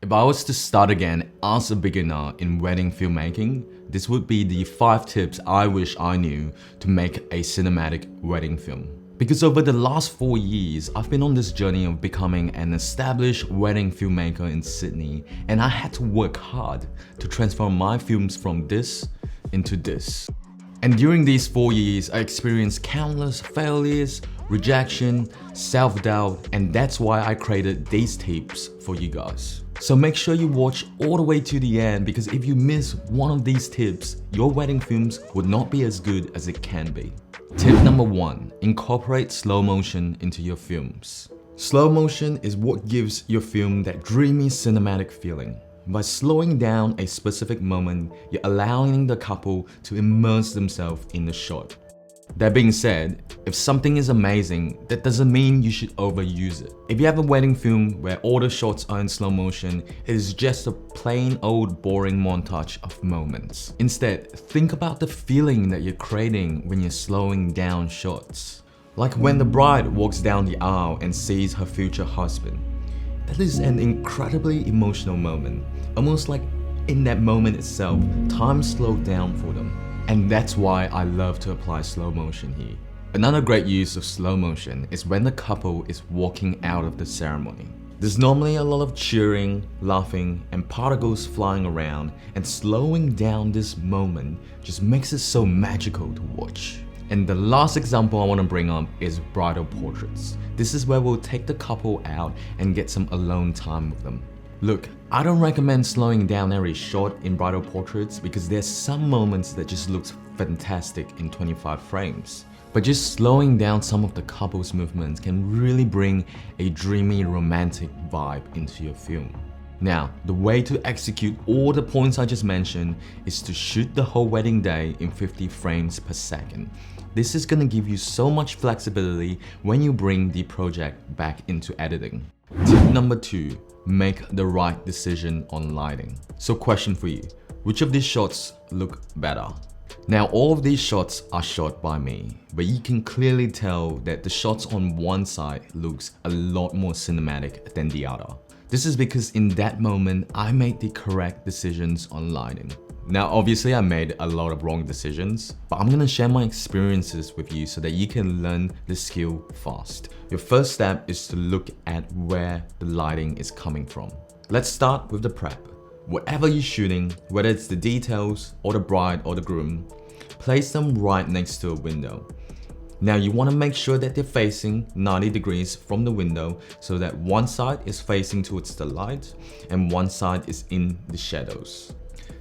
If I was to start again as a beginner in wedding filmmaking, this would be the 5 tips I wish I knew to make a cinematic wedding film. Because over the last 4 years, I've been on this journey of becoming an established wedding filmmaker in Sydney, and I had to work hard to transform my films from this into this. And during these 4 years, I experienced countless failures, rejection, self-doubt, and that's why I created these tips for you guys. So make sure you watch all the way to the end, because if you miss one of these tips, your wedding films would not be as good as it can be. Tip number 1, incorporate slow motion into your films. Slow motion is what gives your film that dreamy cinematic feeling. By slowing down a specific moment, you're allowing the couple to immerse themselves in the shot. That being said, if something is amazing, that doesn't mean you should overuse it. If you have a wedding film where all the shots are in slow motion, it is just a plain old boring montage of moments. Instead, think about the feeling that you're creating when you're slowing down shots. Like when the bride walks down the aisle and sees her future husband. That is an incredibly emotional moment. Almost like in that moment itself, time slowed down for them. And that's why I love to apply slow motion here. Another great use of slow motion is when the couple is walking out of the ceremony. There's normally a lot of cheering, laughing, and particles flying around, and slowing down this moment just makes it so magical to watch. And the last example I want to bring up is bridal portraits. This is where we'll take the couple out and get some alone time with them. Look, I don't recommend slowing down every shot in bridal portraits because there's some moments that just looks fantastic in 25 frames. But just slowing down some of the couple's movements can really bring a dreamy romantic vibe into your film. Now, the way to execute all the points I just mentioned is to shoot the whole wedding day in 50 frames per second. This is gonna give you so much flexibility when you bring the project back into editing. Tip number 2, make the right decision on lighting. So question for you, which of these shots look better? Now all of these shots are shot by me, but you can clearly tell that the shots on one side looks a lot more cinematic than the other. This is because in that moment, I made the correct decisions on lighting. Now obviously I made a lot of wrong decisions, but I'm gonna share my experiences with you so that you can learn the skill fast. Your first step is to look at where the lighting is coming from. Let's start with the prep. Whatever you're shooting, whether it's the details or the bride or the groom, place them right next to a window. Now you want to make sure that they're facing 90 degrees from the window so that one side is facing towards the light and one side is in the shadows.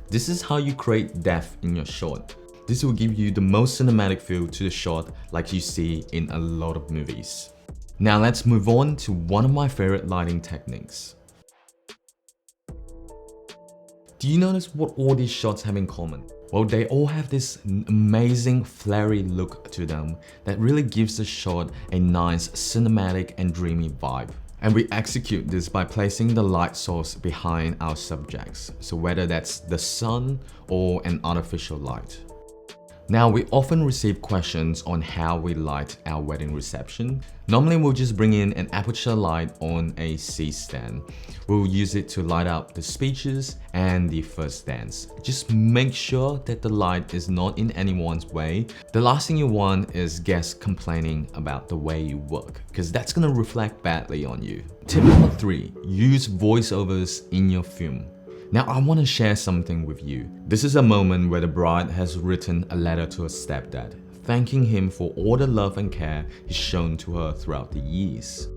This is how you create depth in your shot. This will give you the most cinematic feel to the shot like you see in a lot of movies. Now let's move on to one of my favorite lighting techniques. Do you notice what all these shots have in common? Well, they all have this amazing flary look to them that really gives the shot a nice cinematic and dreamy vibe. And we execute this by placing the light source behind our subjects, so whether that's the sun or an artificial light. Now, we often receive questions on how we light our wedding reception. Normally, we'll just bring in an aperture light on a C-stand. We'll use it to light up the speeches and the first dance. Just make sure that the light is not in anyone's way. The last thing you want is guests complaining about the way you work, because that's gonna reflect badly on you. Tip number 3, use voiceovers in your film. Now I want to share something with you. This is a moment where the bride has written a letter to her stepdad, thanking him for all the love and care he's shown to her throughout the years.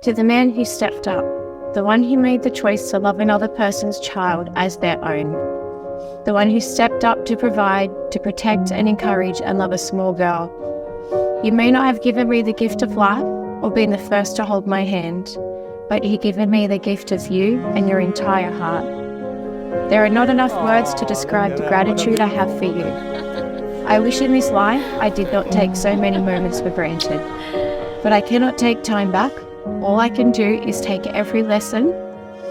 To the man who stepped up, the one who made the choice to love another person's child as their own, the one who stepped up to provide, to protect and encourage and love a small girl. You may not have given me the gift of life or been the first to hold my hand, but you've given me the gift of you and your entire heart. There are not enough words to describe the gratitude I have for you. I wish in this life I did not take so many moments for granted, but I cannot take time back. All I can do is take every lesson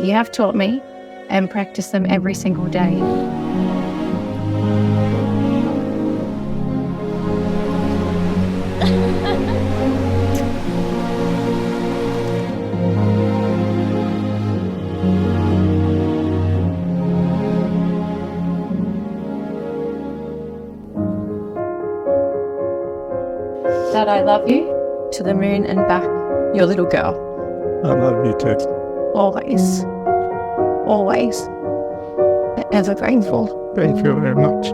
you have taught me and practice them every single day. to the moon and back, your little girl. I love you too. Always. Always. Ever grateful. Thank you very much.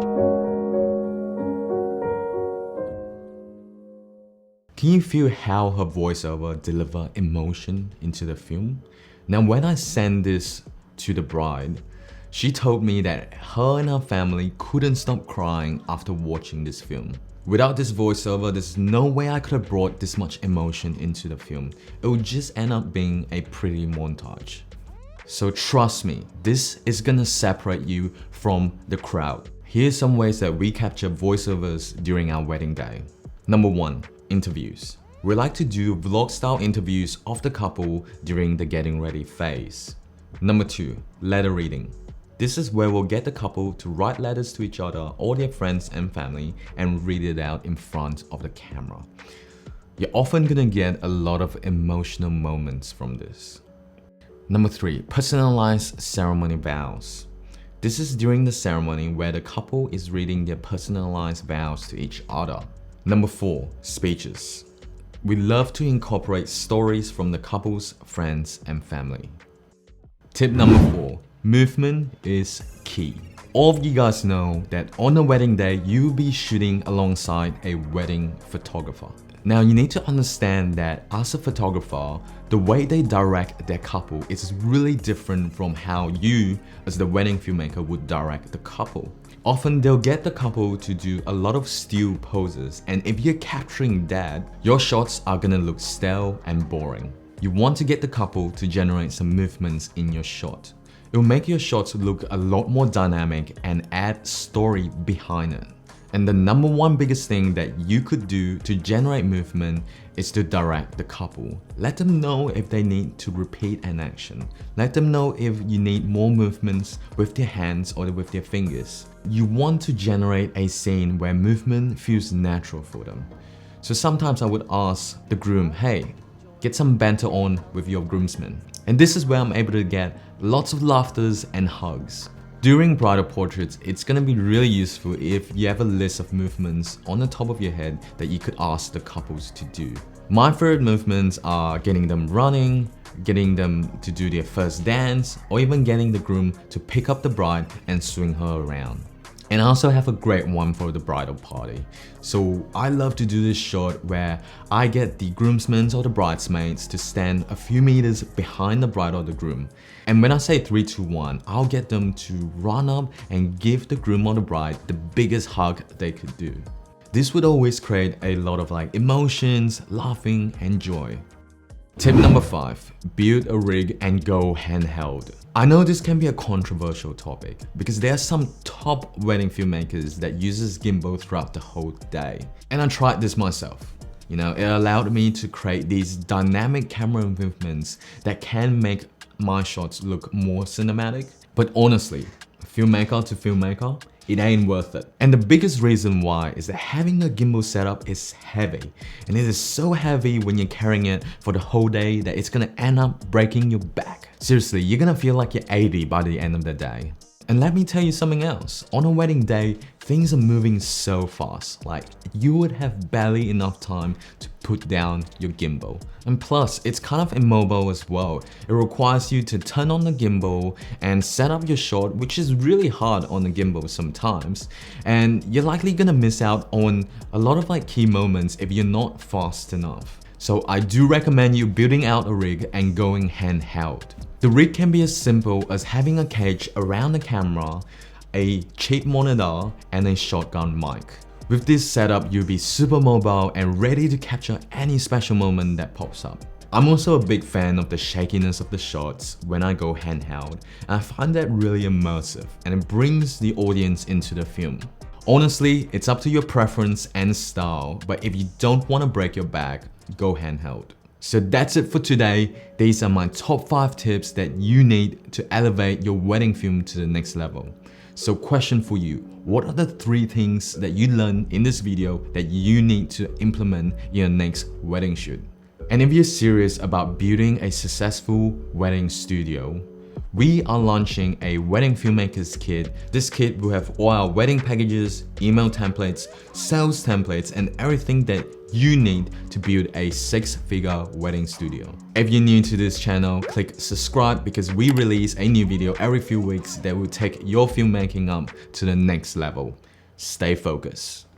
Can you feel how her voiceover deliver emotion into the film? Now, when I sent this to the bride, she told me that her and her family couldn't stop crying after watching this film. Without this voiceover, there's no way I could have brought this much emotion into the film. It would just end up being a pretty montage. So trust me, this is gonna separate you from the crowd. Here's some ways that we capture voiceovers during our wedding day. Number 1, interviews. We like to do vlog style interviews of the couple during the getting ready phase. Number 2, letter reading. This is where we'll get the couple to write letters to each other or their friends and family and read it out in front of the camera. You're often gonna get a lot of emotional moments from this. Number 3, personalized ceremony vows. This is during the ceremony where the couple is reading their personalized vows to each other. Number 4, speeches. We love to incorporate stories from the couple's friends and family. Tip number 4, movement is key. All of you guys know that on a wedding day, you'll be shooting alongside a wedding photographer. Now you need to understand that as a photographer, the way they direct their couple is really different from how you, as the wedding filmmaker, would direct the couple. Often they'll get the couple to do a lot of still poses, and if you're capturing that, your shots are gonna look stale and boring. You want to get the couple to generate some movements in your shot. It will make your shots look a lot more dynamic and add story behind it. And the number 1 biggest thing that you could do to generate movement is to direct the couple. Let them know if they need to repeat an action. Let them know if you need more movements with their hands or with their fingers. You want to generate a scene where movement feels natural for them. So sometimes I would ask the groom, hey, get some banter on with your groomsmen. And this is where I'm able to get lots of laughters and hugs. During bridal portraits, it's gonna be really useful if you have a list of movements on the top of your head that you could ask the couples to do. My favorite movements are getting them running, getting them to do their first dance, or even getting the groom to pick up the bride and swing her around. And I also have a great one for the bridal party. So I love to do this shot where I get the groomsmen or the bridesmaids to stand a few meters behind the bride or the groom. And when I say 3, 2, 1, I'll get them to run up and give the groom or the bride the biggest hug they could do. This would always create a lot of emotions, laughing, and joy. Tip number 5, build a rig and go handheld. I know this can be a controversial topic because there are some top wedding filmmakers that uses gimbal throughout the whole day. And I tried this myself. It allowed me to create these dynamic camera movements that can make my shots look more cinematic. But honestly, filmmaker to filmmaker, it ain't worth it. And the biggest reason why is that having a gimbal setup is heavy. And it is so heavy when you're carrying it for the whole day that it's gonna end up breaking your back. Seriously, you're gonna feel like you're 80 by the end of the day. And let me tell you something else. On a wedding day, things are moving so fast. You would have barely enough time to put down your gimbal. And plus, it's kind of immobile as well. It requires you to turn on the gimbal and set up your shot, which is really hard on the gimbal sometimes. And you're likely gonna miss out on a lot of key moments if you're not fast enough. So I do recommend you building out a rig and going handheld. The rig can be as simple as having a cage around the camera, a cheap monitor, and a shotgun mic. With this setup, you'll be super mobile and ready to capture any special moment that pops up. I'm also a big fan of the shakiness of the shots when I go handheld, and I find that really immersive and it brings the audience into the film. Honestly, it's up to your preference and style, but if you don't want to break your back, go handheld. So that's it for today. These are my top 5 tips that you need to elevate your wedding film to the next level. So question for you, what are the 3 things that you learned in this video that you need to implement in your next wedding shoot? And if you're serious about building a successful wedding studio, we are launching a wedding filmmakers kit. This kit will have all our wedding packages, email templates, sales templates, and everything that you need to build a 6-figure wedding studio. If you're new to this channel, click subscribe because we release a new video every few weeks that will take your filmmaking up to the next level. Stay focused.